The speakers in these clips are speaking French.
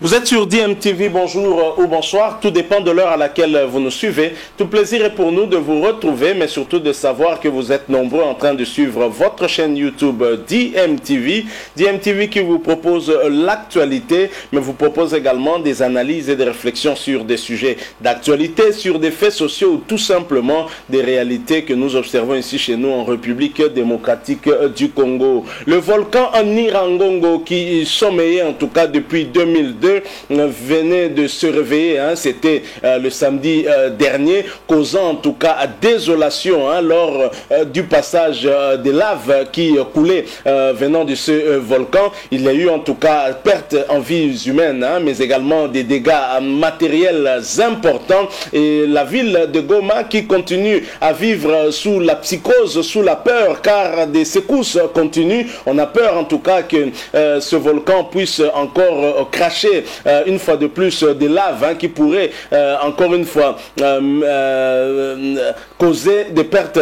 Vous êtes sur DMTV, bonjour ou bonsoir, tout dépend de l'heure à laquelle vous nous suivez. Tout plaisir est pour nous de vous retrouver, mais surtout de savoir que vous êtes nombreux en train de suivre votre chaîne YouTube DMTV. DMTV qui vous propose l'actualité, mais vous propose également des analyses et des réflexions sur des sujets d'actualité, sur des faits sociaux ou tout simplement des réalités que nous observons ici chez nous en République démocratique du Congo. Le volcan Nyiragongo qui sommeillait en tout cas depuis 2002 venait de se réveiller, c'était le samedi dernier, causant en tout cas désolation lors du passage des laves qui coulaient venant de ce volcan. Il y a eu en tout cas perte en vies humaines, mais également des dégâts matériels importants, et la ville de Goma qui continue à vivre sous la psychose, sous la peur, car des secousses continuent. On a peur en tout cas que ce volcan puisse encore cracher une fois de plus des laves qui pourraient encore une fois causer des pertes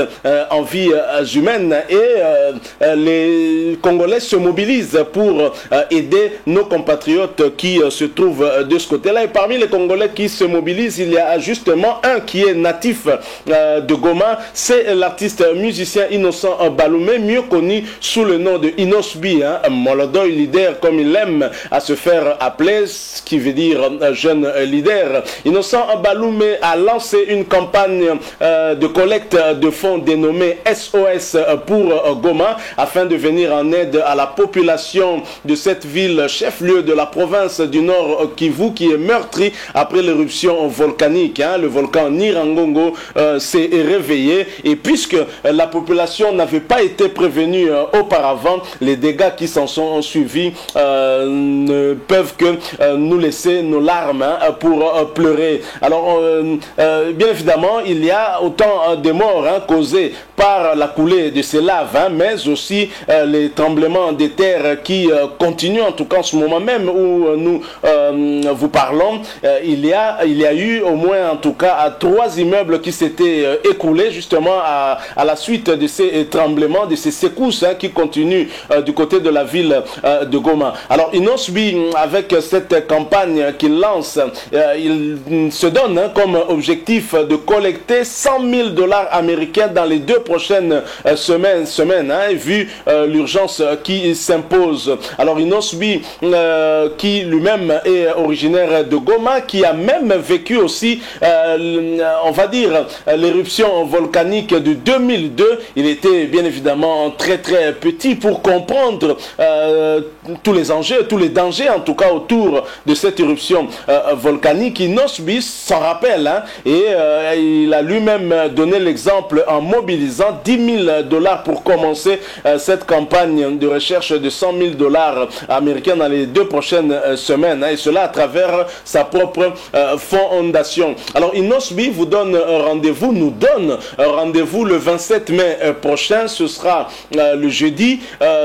en vies humaines, et les Congolais se mobilisent pour aider nos compatriotes qui se trouvent de ce côté-là. Et parmi les Congolais qui se mobilisent, il y a justement un qui est natif de Goma, c'est l'artiste musicien Innocent Baloumé, mieux connu sous le nom de Inosbi, Molodoy leader comme il aime à se faire appeler, ce qui veut dire jeune leader. Innocent Baloumé a lancé une campagne de collecte de fonds dénommée SOS pour Goma, afin de venir en aide à la population de cette ville, chef-lieu de la province du Nord Kivu, qui est meurtrie après l'éruption volcanique. Le volcan Nyiragongo s'est réveillé, et puisque la population n'avait pas été prévenue auparavant, les dégâts qui s'en sont suivis ne peuvent que nous laisser nos larmes pour pleurer. Alors, bien évidemment, il y a autant de morts causés par la coulée de ces laves, mais aussi les tremblements de terre qui continuent, en tout cas en ce moment même où nous vous parlons. Il y a eu au moins en tout cas 3 immeubles qui s'étaient écoulés justement à la suite de ces tremblements, de ces secousses qui continuent du côté de la ville de Goma. Alors Inosbi, avec cette campagne qu'il lance, il se donne comme objectif de collecter 100 000 $ américains dans les 2 prochaines semaines, vu l'urgence qui s'impose. Alors Inosbi, qui lui-même est originaire de Goma, qui a même vécu aussi, on va dire, l'éruption volcanique de 2002, il était bien évidemment très très petit pour comprendre tous les enjeux, tous les dangers en tout cas autour de cette éruption volcanique. Inosbi s'en rappelle, et il a lui-même donné l'exemple en mobilisant 10 000 $ pour commencer cette campagne de recherche de 100 000 $ américains dans les 2 prochaines semaines, et cela à travers sa propre fondation. Alors Inosbi vous donne rendez-vous, nous donne rendez-vous le 27 mai prochain, ce sera le jeudi,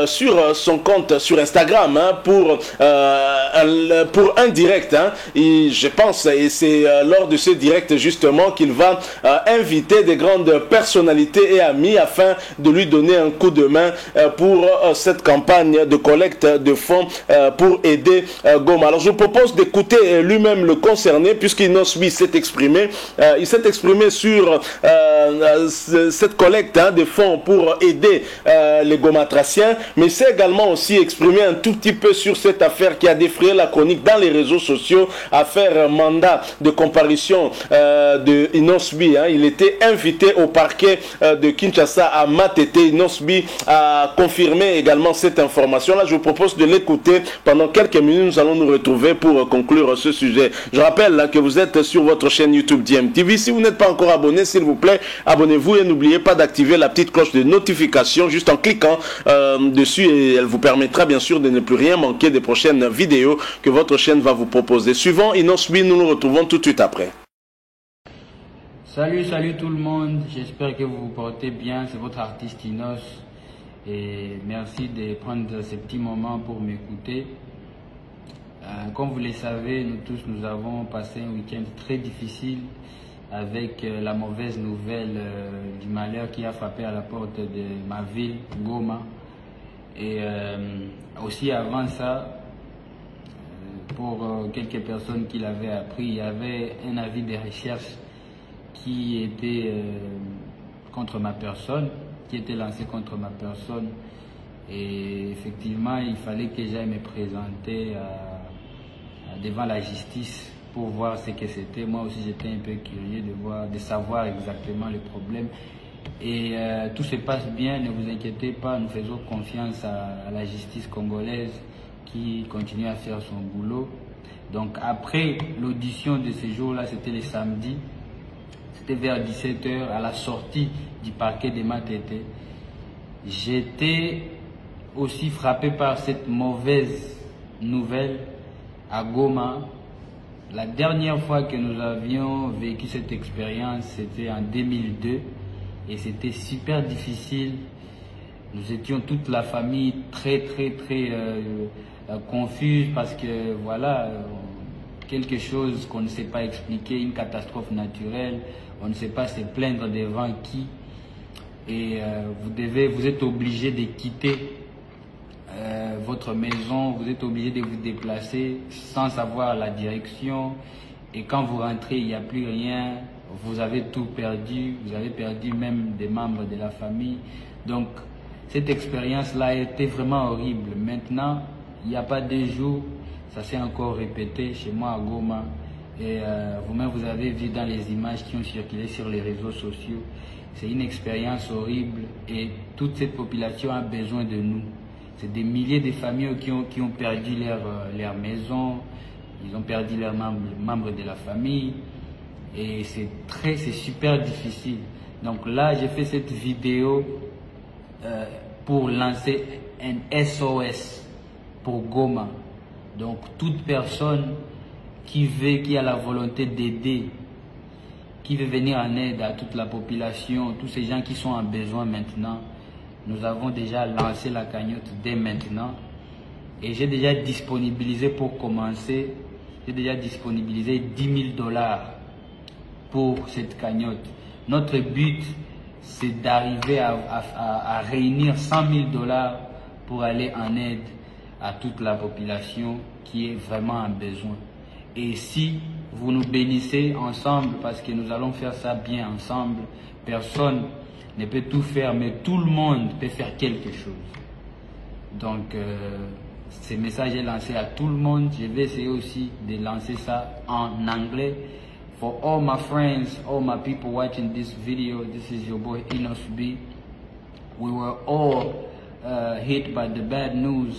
sur son compte sur Instagram, pour un direct, et je pense, et c'est lors de ce direct justement qu'il va inviter des grandes personnalités et amis afin de lui donner un coup de main pour cette campagne de collecte de fonds pour aider Goma. Alors je vous propose d'écouter lui-même le concerné, puisqu'Inosbi s'est exprimé. Il s'est exprimé sur cette collecte de fonds pour aider les Gomatraciens, mais s'est également aussi exprimé un tout petit peu sur cette affaire qui a défrayé la chronique dans les réseaux sociaux, affaire mandat de comparution de Inosbi. Il était invité au parquet de Kinshasa à Matete. Inosbi a confirmé également cette information. Là, je vous propose de l'écouter. Pendant quelques minutes, nous allons nous retrouver pour conclure ce sujet. Je rappelle que vous êtes sur votre chaîne YouTube DMTV. Si vous n'êtes pas encore abonné, s'il vous plaît, abonnez-vous et n'oubliez pas d'activer la petite cloche de notification juste en cliquant dessus, et elle vous permettra bien sûr de ne plus rien manquer des prochaines vidéos que votre chaîne va vous proposer. Suivant Inosbi, nous nous retrouvons tout de suite après. Salut tout le monde, j'espère que vous vous portez bien, c'est votre artiste Inos, et merci de prendre ces petits moments pour m'écouter. Comme vous le savez, nous tous, nous avons passé un week-end très difficile avec la mauvaise nouvelle du malheur qui a frappé à la porte de ma ville, Goma. Et aussi avant ça, pour quelques personnes qui l'avaient appris. Il y avait un avis de recherche qui était contre ma personne, qui était lancé contre ma personne. Et effectivement, il fallait que j'aille me présenter devant la justice pour voir ce que c'était. Moi aussi, j'étais un peu curieux de savoir exactement le problème. Et tout se passe bien, ne vous inquiétez pas, nous faisons confiance à la justice congolaise qui continue à faire son boulot. Donc après l'audition de ce jour-là, c'était le samedi, c'était vers 17 h à la sortie du parquet de Matete. J'étais aussi frappé par cette mauvaise nouvelle à Goma. La dernière fois que nous avions vécu cette expérience, c'était en 2002 et c'était super difficile. Nous étions toute la famille très confuse parce que voilà, quelque chose qu'on ne sait pas expliquer, une catastrophe naturelle, on ne sait pas se plaindre devant qui. Et vous êtes obligé de quitter votre maison, vous êtes obligé de vous déplacer sans savoir la direction. Et quand vous rentrez, il n'y a plus rien, vous avez tout perdu, vous avez perdu même des membres de la famille. Donc cette expérience-là a été vraiment horrible. Maintenant, il n'y a pas 2 jours, ça s'est encore répété chez moi à Goma. Et vous-même, vous avez vu dans les images qui ont circulé sur les réseaux sociaux. C'est une expérience horrible et toute cette population a besoin de nous. C'est des milliers de familles qui ont perdu leur maison, ils ont perdu leurs membres de la famille et c'est super difficile. Donc là, j'ai fait cette vidéo pour lancer un SOS pour Goma. Donc toute personne qui a la volonté d'aider, qui veut venir en aide à toute la population, tous ces gens qui sont en besoin maintenant, nous avons déjà lancé la cagnotte dès maintenant. Et j'ai déjà disponibilisé pour commencer, j'ai déjà disponibilisé 10 000 $ pour cette cagnotte. Notre but, c'est d'arriver à réunir 100 000 $ pour aller en aide à toute la population qui est vraiment en besoin. Et si vous nous bénissez ensemble, parce que nous allons faire ça bien ensemble, personne ne peut tout faire, mais tout le monde peut faire quelque chose. Donc, ce message est lancé à tout le monde. Je vais essayer aussi de lancer ça en anglais. For all my friends, all my people watching this video, this is your boy Enos B. We were all hit by the bad news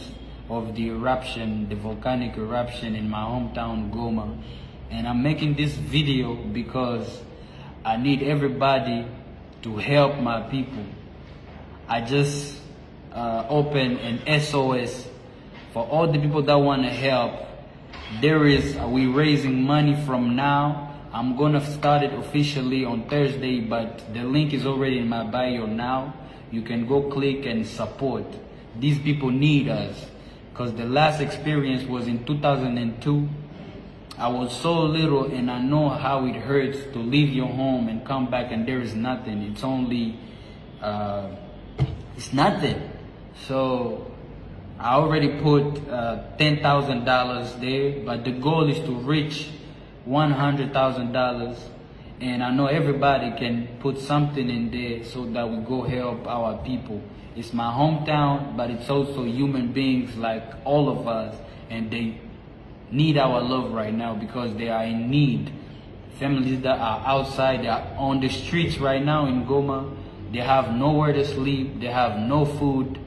of the eruption, the volcanic eruption in my hometown, Goma. And I'm making this video because I need everybody to help my people. I just opened an SOS for all the people that want to help. We're raising money from now. I'm gonna start it officially on Thursday, but the link is already in my bio now. You can go click and support. These people need us, because the last experience was in 2002. I was so little and I know how it hurts to leave your home and come back and there is nothing. It's only, it's nothing. So I already put $10,000 there, but the goal is to reach $100,000. And I know everybody can put something in there so that we go help our people. It's my hometown, but it's also human beings like all of us, and they need our love right now because they are in need. Families that are outside, they are on the streets right now in Goma. They have nowhere to sleep. They have no food.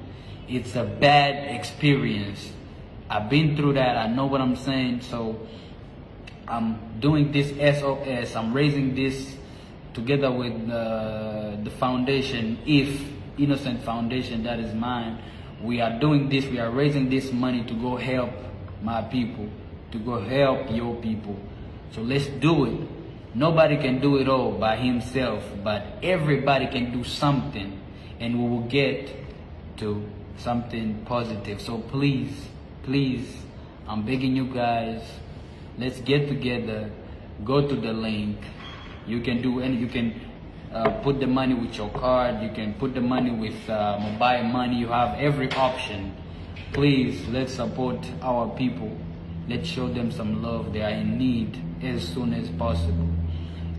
It's a bad experience. I've been through that. I know what I'm saying. So I'm doing this SOS. I'm raising this together with the foundation, If Innocent Foundation, that is mine. We are doing this. We are raising this money to go help my people, to go help your people. So let's do it. Nobody can do it all by himself, but everybody can do something, and we will get to something positive. So please, please, I'm begging you guys, let's get together. Go to the link. You can do any. You can put the money with your card. You can put the money with mobile money. You have every option. Please, let's support our people. let's show them some love. They are in need as soon as possible.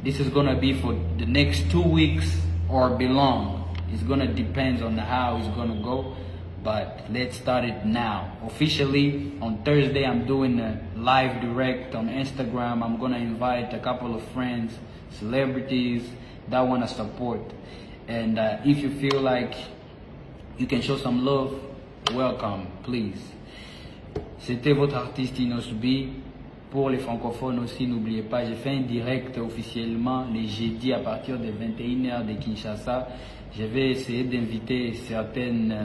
This is going to be for the next 2 weeks or beyond. It's going to depend on how it's going to go. But let's start it now. Officially, on Thursday, I'm doing a live direct on Instagram. I'm going to invite a couple of friends, celebrities that want to support. And if you feel like you can show some love, welcome, please. C'était votre artiste Inosbi. Pour les francophones aussi, n'oubliez pas, j'ai fait un direct officiellement les jeudis à partir de 21h de Kinshasa. Je vais essayer d'inviter certaines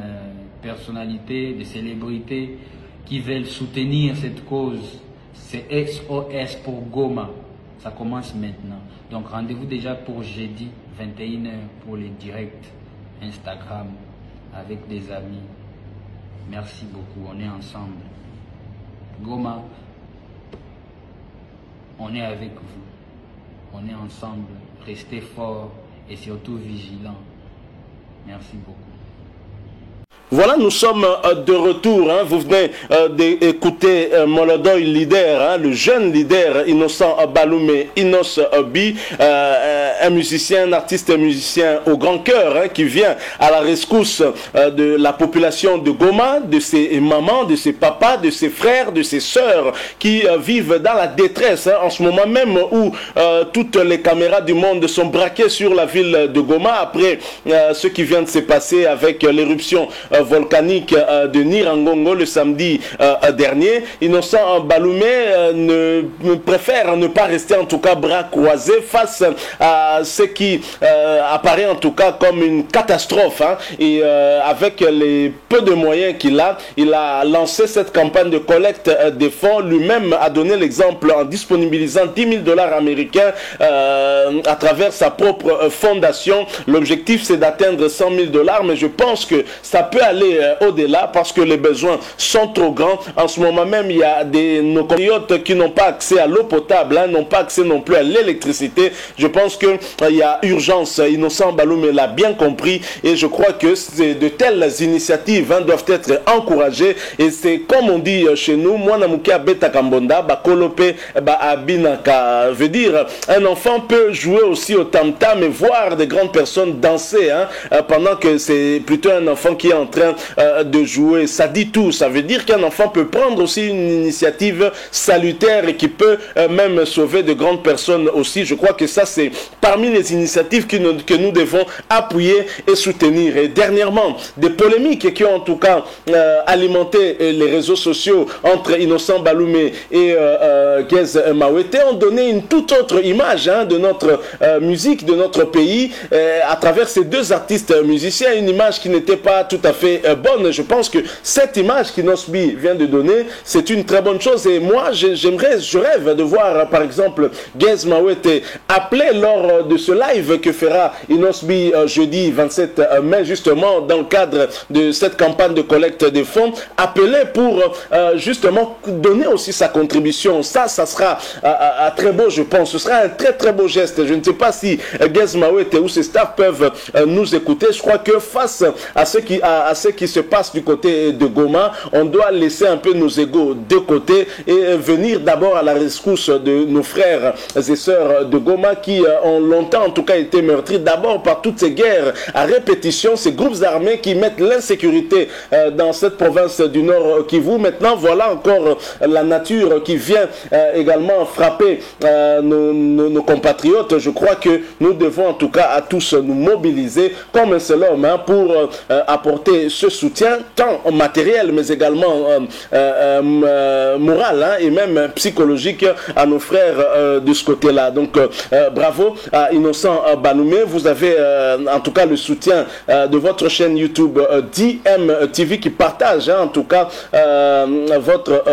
personnalités, des célébrités qui veulent soutenir cette cause. C'est SOS pour Goma. Ça commence maintenant. Donc rendez-vous déjà pour jeudi 21h pour les directs Instagram avec des amis. Merci beaucoup, on est ensemble. Goma, on est avec vous. On est ensemble. Restez forts et surtout vigilants. Merci beaucoup. Voilà, nous sommes de retour. Hein. Vous venez d'écouter Molodoy Leader, hein, le jeune leader Innocent Baloumé, Inos Bi, un musicien, un artiste musicien au grand cœur, hein, qui vient à la rescousse de la population de Goma, de ses mamans, de ses papas, de ses frères, de ses sœurs qui vivent dans la détresse, hein, en ce moment même où toutes les caméras du monde sont braquées sur la ville de Goma après ce qui vient de se passer avec l'éruption volcanique de Nirangongo le samedi dernier. Innocent Baloumé préfère ne pas rester en tout cas bras croisés face à ce qui apparaît en tout cas comme une catastrophe, hein. Et avec les peu de moyens qu'il a, il a lancé cette campagne de collecte des fonds. Lui-même a donné l'exemple en disponibilisant 10 000 $ américains à travers sa propre fondation. L'objectif c'est d'atteindre 100 000 $, mais je pense que ça peut aller au-delà parce que les besoins sont trop grands. En ce moment même, il y a nos compatriotes qui n'ont pas accès à l'eau potable, hein, n'ont pas accès non plus à l'électricité. Je pense qu'il y a urgence. Innocent Baloumé l'a bien compris et je crois que de telles initiatives, hein, doivent être encouragées. Et c'est comme on dit chez nous, Mwanamoukia Beta Kambonda, Bakolope, Abinaka. Veut dire, un enfant peut jouer aussi au tam-tam et voir des grandes personnes danser, hein, pendant que c'est plutôt un enfant qui est en train de jouer. Ça dit tout. Ça veut dire qu'un enfant peut prendre aussi une initiative salutaire et qui peut même sauver de grandes personnes aussi. Je crois que ça, c'est parmi les initiatives que nous devons appuyer et soutenir. Et dernièrement, des polémiques qui ont en tout cas alimenté les réseaux sociaux entre Innocent Baloumé et Gez Mawete ont donné une toute autre image, hein, de notre musique, de notre pays, à travers ces deux artistes musiciens. Une image qui n'était pas tout à fait bonne. Je pense que cette image qu'Inosbi vient de donner, c'est une très bonne chose. Et moi, je rêve de voir, par exemple, Gez Mawete appelé lors de ce live que fera Inosbi jeudi 27 mai, justement, dans le cadre de cette campagne de collecte des fonds, appelé pour justement donner aussi sa contribution. Ça sera très beau, je pense. Ce sera un très très beau geste. Je ne sais pas si Gez Mawete ou ses staffs peuvent nous écouter. Je crois que face à ce qui se passe du côté de Goma, on doit laisser un peu nos égos de côté et venir d'abord à la rescousse de nos frères et sœurs de Goma qui ont longtemps en tout cas été meurtris d'abord par toutes ces guerres à répétition, ces groupes armés qui mettent l'insécurité dans cette province du Nord Kivu. Maintenant, voilà encore la nature qui vient également frapper nos compatriotes. Je crois que nous devons en tout cas à tous nous mobiliser comme un seul homme, hein, pour apporter ce soutien tant matériel mais également moral, hein, et même psychologique à nos frères de ce côté-là. Donc bravo à Innocent Baloumé. Vous avez en tout cas le soutien de votre chaîne YouTube DMTV qui partage, hein, en tout cas votre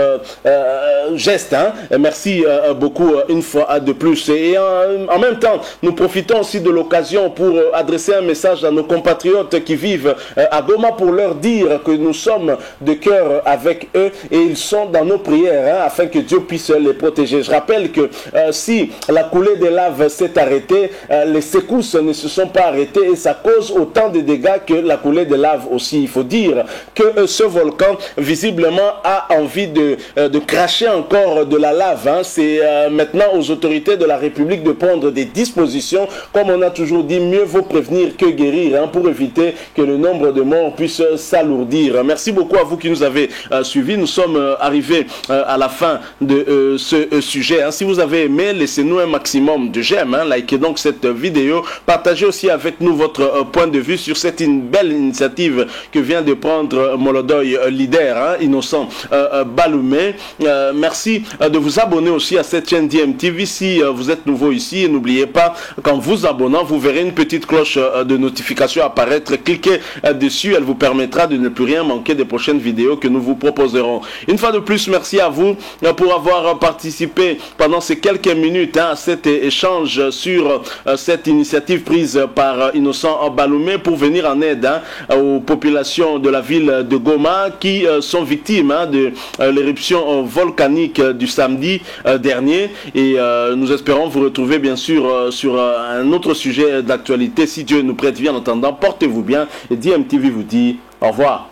geste, hein. Merci beaucoup une fois de plus. Et en même temps, nous profitons aussi de l'occasion pour adresser un message à nos compatriotes qui vivent à Goma, pour leur dire que nous sommes de cœur avec eux et ils sont dans nos prières afin que Dieu puisse les protéger. Je rappelle que si la coulée des laves s'est arrêtée, les secousses ne se sont pas arrêtées et ça cause autant de dégâts que la coulée des laves aussi. Il faut dire que ce volcan visiblement a envie de cracher encore de la lave. C'est maintenant aux autorités de la République de prendre des dispositions. Comme on a toujours dit, mieux vaut prévenir que guérir pour éviter que le nombre de morts puisse s'alourdir. Merci beaucoup à vous qui nous avez suivis. Nous sommes arrivés à la fin de ce sujet. Si vous avez aimé, laissez-nous un maximum de j'aime. Likez donc cette vidéo. Partagez aussi avec nous votre point de vue sur cette belle initiative que vient de prendre Molodoy Leader, Innocent Baloumé. Merci de vous abonner aussi à cette chaîne DMTV si vous êtes nouveau ici. Et n'oubliez pas, qu'en vous abonnant, vous verrez une petite cloche de notification apparaître. Cliquez dessus, elle vous permettra de ne plus rien manquer des prochaines vidéos que nous vous proposerons. Une fois de plus, merci à vous pour avoir participé pendant ces quelques minutes à cet échange sur cette initiative prise par Innocent Baloumé pour venir en aide aux populations de la ville de Goma qui sont victimes de l'éruption volcanique du samedi dernier. Et nous espérons vous retrouver bien sûr sur un autre sujet d'actualité si Dieu nous prête vie. En attendant, portez-vous bien et DMTV vous dit au revoir.